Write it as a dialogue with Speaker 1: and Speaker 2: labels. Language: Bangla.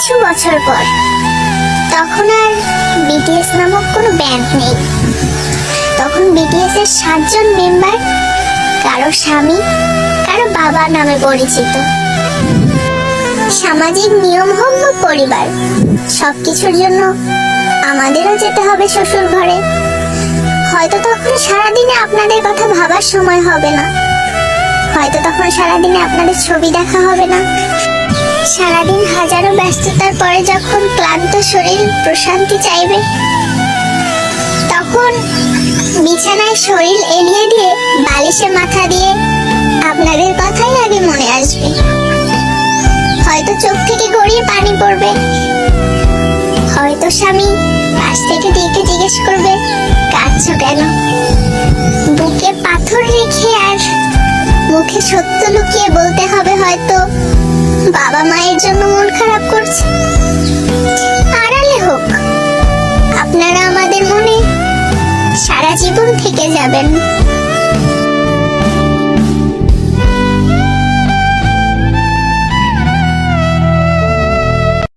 Speaker 1: কিছু বছর পর। তখন আর বিটিএস নামক কোনো ব্যান্ড নেই। তখন বিটিএস এর 7 জন মেম্বার কারো স্বামী, কারো বাবা নামে পরিচিত। সামাজিক নিয়ম হোক বা পরিবার, সবকিছুর জন্য আমাদেরও যেতে হবে শ্বশুর ঘরে। হয়তো তখন সারাদিনে আপনাদের কথা ভাবার সময় হবে না, হয়তো তখন সারাদিনে আপনাদের ছবি দেখা হবে না। সারাদিন হাজারো ব্যস্ততার পরে যখন ক্লান্ত শরীর প্রশান্তি চাইবে, তখন বিছানায় শরীর এলিয়ে দিয়ে বালিশে মাথা দিয়ে আপনাদের কথাই আগে মনে আসবে। হয়তো চোখ থেকে গড়িয়ে পানি পড়বে, হয়তো স্বামী পাশ থেকে ডেকে জিজ্ঞেস করবে কাঁদছো কেন। বুকে পাথর রেখে আর মুখে সত্য লুকিয়ে বলতে হবে হয়তো বাবা মায়ের জন্য মন খারাপ করছে। আড়ালে হোক, আপনারা আমাদের মনে সারা জীবন থেকে যাবেন।